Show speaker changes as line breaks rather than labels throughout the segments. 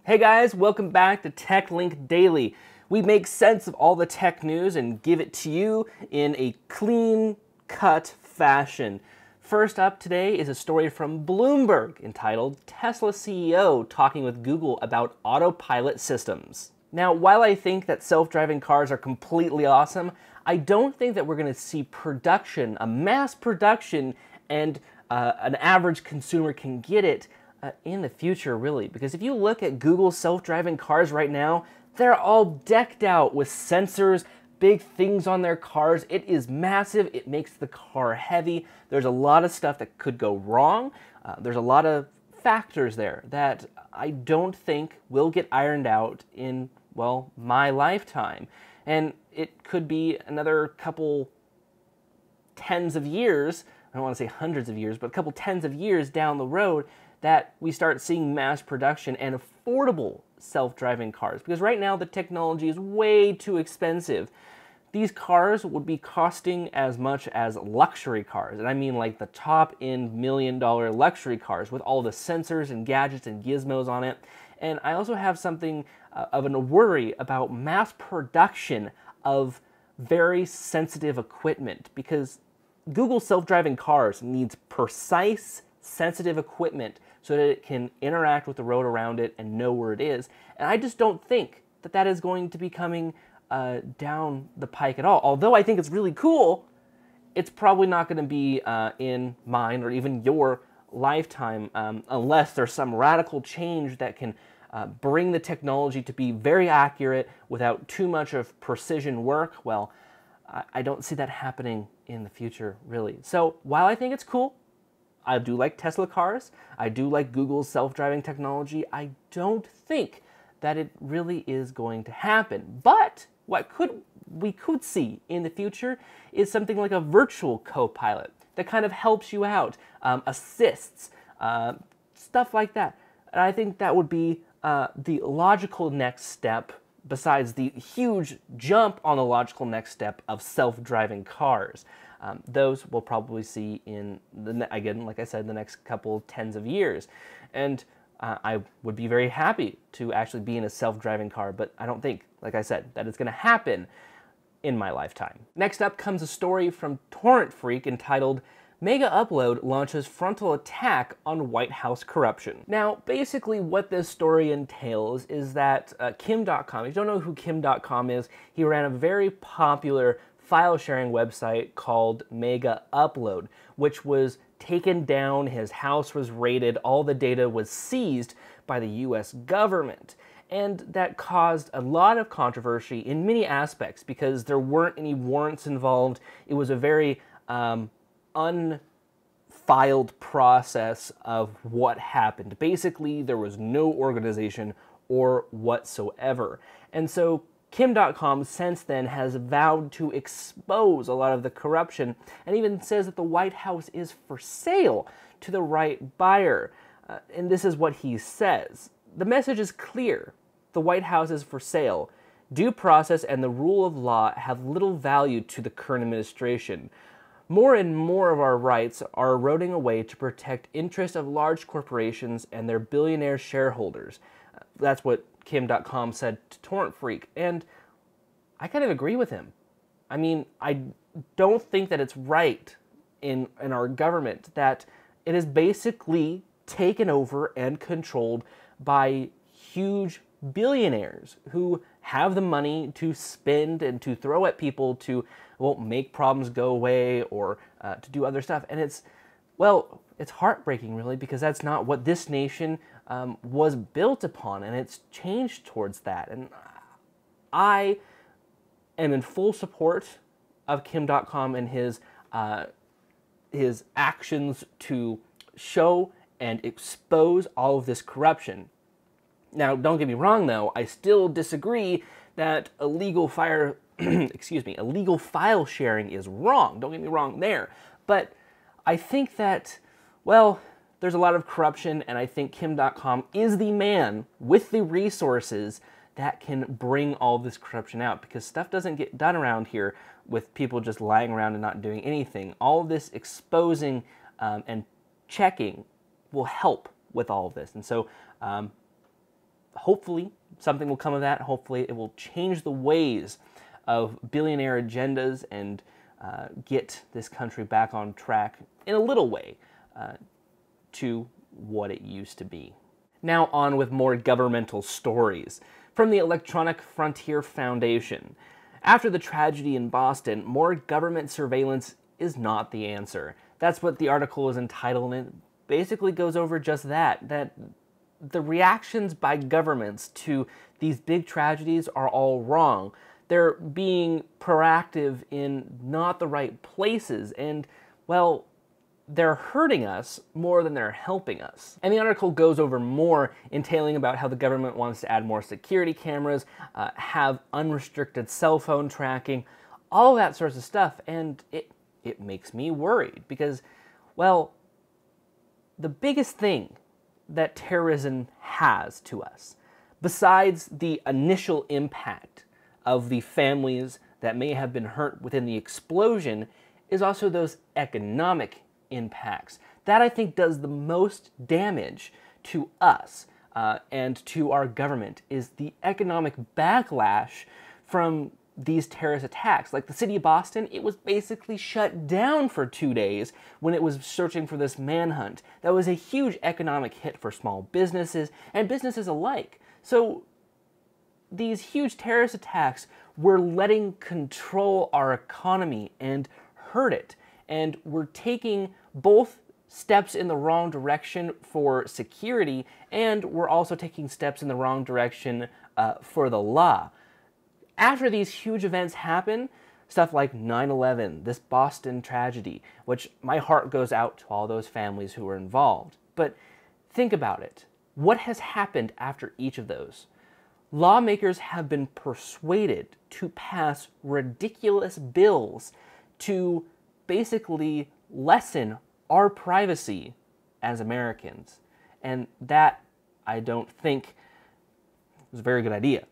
Hey guys, welcome back to TechLink Daily. We make sense of all the tech news and give it to you in a clean-cut fashion. First up today is a story from Bloomberg entitled Tesla CEO Talking with Google About Autopilot Systems. Now, while I think that self-driving cars are completely awesome, I don't think that we're going to see production, a mass production, and an average consumer can get it in the future, really. Because if you look at Google's self-driving cars right now, they're all decked out with sensors, big things on their cars. It is massive. It makes the car heavy. There's a lot of stuff that could go wrong. There's a lot of factors there that I don't think will get ironed out in, well, my lifetime. And it could be another couple tens of years, I don't want to say hundreds of years, but a couple tens of years down the road that we start seeing mass production and affordable self-driving cars. Because right now the technology is way too expensive. These cars would be costing as much as luxury cars. And I mean like the top-end $1,000,000 luxury cars with all the sensors and gadgets and gizmos on it. And I also have something of a worry about mass production of very sensitive equipment, because Google self-driving cars needs precise, sensitive equipment so that it can interact with the road around it and know where it is. And I just don't think that that is going to be coming down the pike at all. Although I think it's really cool, it's probably not going to be in mine or even your lifetime unless there's some radical change that can bring the technology to be very accurate without too much of precision work. Well, I don't see that happening in the future, really. So while I think it's cool, I do like Tesla cars, I do like Google's self-driving technology, I don't think that it really is going to happen. But what we could see in the future is something like a virtual co-pilot that kind of helps you out, assists, stuff like that. And I think that would be the logical next step, besides the huge jump on the logical next step of self-driving cars. Those we'll probably see in, again, like I said, the next couple tens of years. And I would be very happy to actually be in a self-driving car, but I don't think, like I said, that it's going to happen in my lifetime. Next up comes a story from Torrent Freak entitled Megaupload launches frontal attack on White House corruption. Now, basically what this story entails is that Kim.com, if you don't know who Kim.com is, he ran a very popular file sharing website called Megaupload, which was taken down, his house was raided, all the data was seized by the US government. And that caused a lot of controversy in many aspects because there weren't any warrants involved. It was a very unfiled process of what happened. Basically, there was no organization or whatsoever. And so Kim.com since then has vowed to expose a lot of the corruption and even says that the White House is for sale to the right buyer. And this is what he says. The message is clear. The White House is for sale. Due process and the rule of law have little value to the current administration. More and more of our rights are eroding away to protect interests of large corporations and their billionaire shareholders. That's what Kim.com said to Torrent Freak, and I kind of agree with him. I mean, I don't think that it's right in our government that it is basically taken over and controlled by huge billionaires who have the money to spend and to throw at people to, well, make problems go away or to do other stuff. And it's, well, it's heartbreaking, really, because that's not what this nation was built upon, and it's changed towards that. And I am in full support of Kim.com and his actions to show and expose all of this corruption. Now, don't get me wrong, though, I still disagree that illegal file sharing is wrong. Don't get me wrong there. But I think that, well, there's a lot of corruption, and I think Kim.com is the man with the resources that can bring all this corruption out, because stuff doesn't get done around here with people just lying around and not doing anything. All of this exposing and checking will help with all of this. And so hopefully something will come of that. Hopefully it will change the ways of billionaire agendas and get this country back on track in a little way to what it used to be. Now on with more governmental stories. From the Electronic Frontier Foundation. After the tragedy in Boston, more government surveillance is not the answer. That's what the article is entitled, and it basically goes over just that the reactions by governments to these big tragedies are all wrong. They're being proactive in not the right places, and, well, they're hurting us more than they're helping us. And the article goes over more, entailing about how the government wants to add more security cameras, have unrestricted cell phone tracking, all that sorts of stuff, and it makes me worried because, well, the biggest thing that terrorism has to us, besides the initial impact of the families that may have been hurt within the explosion, is also those economic impacts. That, I think, does the most damage to us and to our government, is the economic backlash from these terrorist attacks. Like the city of Boston, it was basically shut down for 2 days when it was searching for this manhunt. That was a huge economic hit for small businesses and businesses alike. So these huge terrorist attacks were letting control our economy and hurt it. And we're taking both steps in the wrong direction for security, and we're also taking steps in the wrong direction for the law. After these huge events happen, stuff like 9/11, this Boston tragedy, which my heart goes out to all those families who were involved. But think about it. What has happened after each of those? Lawmakers have been persuaded to pass ridiculous bills to basically lessen our privacy as Americans. And that, I don't think, was a very good idea.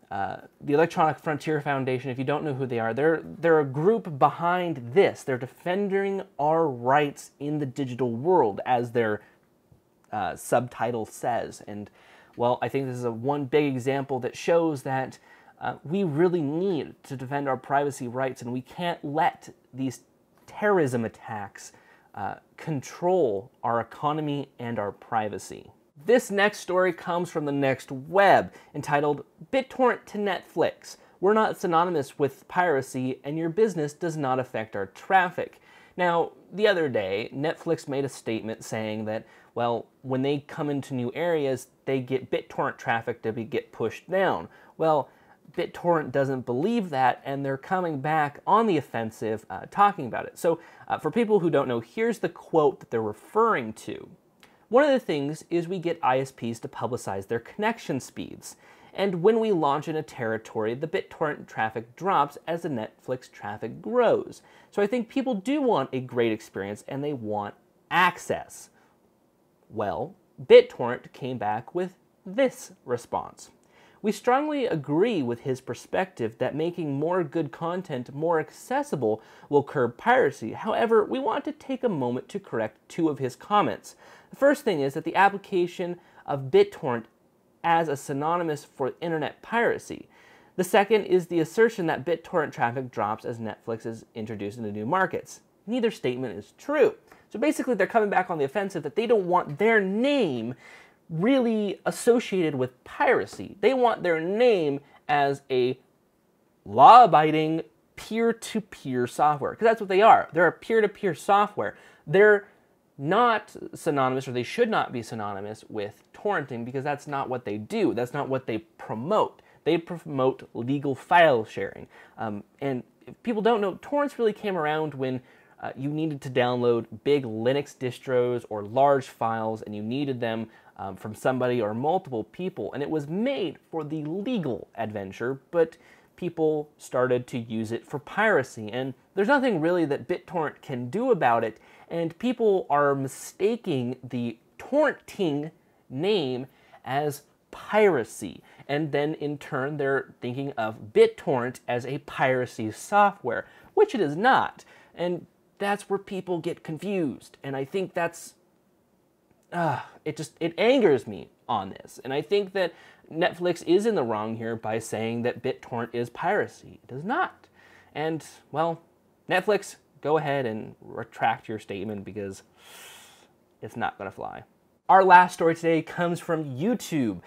The Electronic Frontier Foundation, if you don't know who they are, they're a group behind this. They're defending our rights in the digital world, as their subtitle says. And, well, I think this is one big example that shows that we really need to defend our privacy rights, and we can't let these terrorism attacks control our economy and our privacy. This next story comes from the Next Web, entitled BitTorrent to Netflix. We're not synonymous with piracy, and your business does not affect our traffic. Now, the other day, Netflix made a statement saying that, well, when they come into new areas, they get BitTorrent traffic to get pushed down. Well, BitTorrent doesn't believe that, and they're coming back on the offensive talking about it. So for people who don't know, here's the quote that they're referring to. One of the things is we get ISPs to publicize their connection speeds. And when we launch in a territory, the BitTorrent traffic drops as the Netflix traffic grows. So I think people do want a great experience and they want access. Well, BitTorrent came back with this response. We strongly agree with his perspective that making more good content more accessible will curb piracy. However, we want to take a moment to correct two of his comments. The first thing is that the application of BitTorrent as a synonymous for internet piracy. The second is the assertion that BitTorrent traffic drops as Netflix is introduced into new markets. Neither statement is true. So basically they're coming back on the offensive that they don't want their name really associated with piracy. They want their name as a law-abiding peer-to-peer software, because that's what they are. They're a peer-to-peer software. They're not synonymous, or they should not be synonymous with torrenting, because that's not what they do. That's not what they promote. They promote legal file sharing. And if people don't know, torrents really came around when you needed to download big Linux distros or large files, and you needed them from somebody or multiple people, and it was made for the legal adventure, but people started to use it for piracy, and there's nothing really that BitTorrent can do about it, and people are mistaking the torrenting name as piracy, and then in turn they're thinking of BitTorrent as a piracy software, which it is not, and that's where people get confused, and I think that's it angers me on this. And I think that Netflix is in the wrong here by saying that BitTorrent is piracy. It is not. And, well, Netflix, go ahead and retract your statement because it's not going to fly. Our last story today comes from YouTube.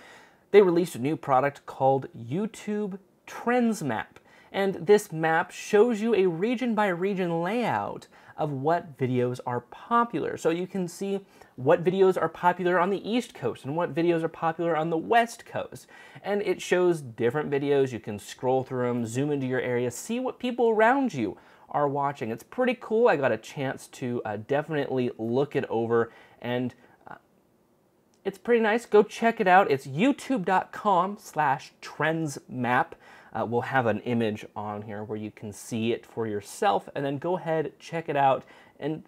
They released a new product called YouTube Trends Map. And this map shows you a region by region layout of what videos are popular. So you can see what videos are popular on the East Coast and what videos are popular on the West Coast. And it shows different videos. You can scroll through them, zoom into your area, see what people around you are watching. It's pretty cool. I got a chance to definitely look it over, and it's pretty nice. Go check it out. It's youtube.com/trendsmap. We'll have an image on here where you can see it for yourself, and then go ahead, check it out, and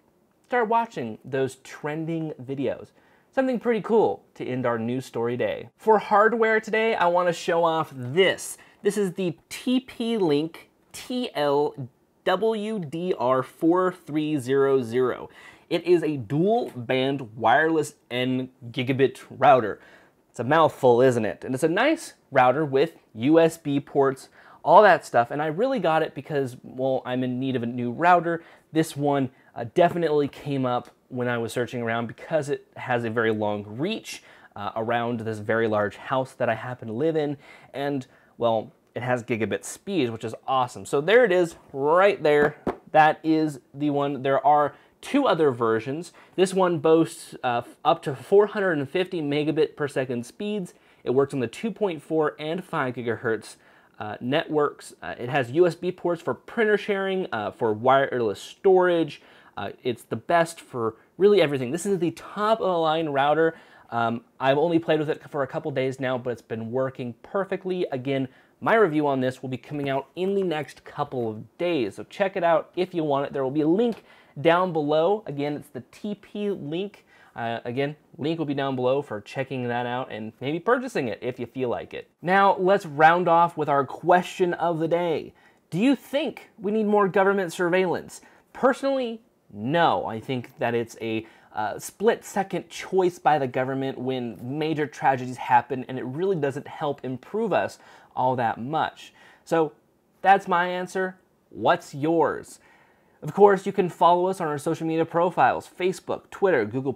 start watching those trending videos. Something pretty cool to end our news story day. For hardware today, I want to show off this. This is the TP-Link TLWDR4300. It is a dual-band wireless N gigabit router. It's a mouthful, isn't it? And it's a nice router with USB ports, all that stuff. And I really got it because, well, I'm in need of a new router. This one definitely came up when I was searching around because it has a very long reach around this very large house that I happen to live in. And, well, it has gigabit speeds, which is awesome. So there it is right there. That is the one. There are two other versions. This one boasts up to 450 megabit per second speeds. It works on the 2.4 and 5 gigahertz networks. It has USB ports for printer sharing, for wireless storage. It's the best for really everything. This is the top of the line router. I've only played with it for a couple days now, but it's been working perfectly. Again, my review on this will be coming out in the next couple of days. So check it out if you want it. There will be a link down below. Again, it's the TP-Link. Again, link will be down below for checking that out and maybe purchasing it if you feel like it. Now, let's round off with our question of the day. Do you think we need more government surveillance? Personally, no. I think that it's a split-second choice by the government when major tragedies happen, and it really doesn't help improve us all that much. So that's my answer. What's yours? Of course, you can follow us on our social media profiles, Facebook, Twitter, Google+,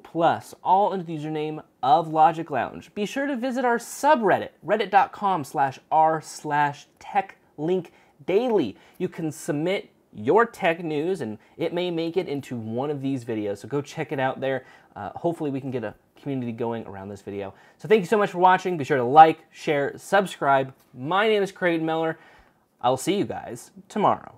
all under the username of LogicLounge. Be sure to visit our subreddit, reddit.com/r/techlinkdaily. You can submit your tech news, and it may make it into one of these videos, so go check it out there. Hopefully we can get a community going around this video. So thank you so much for watching. Be sure to like, share, subscribe. My name is Creighton Miller. I'll see you guys tomorrow.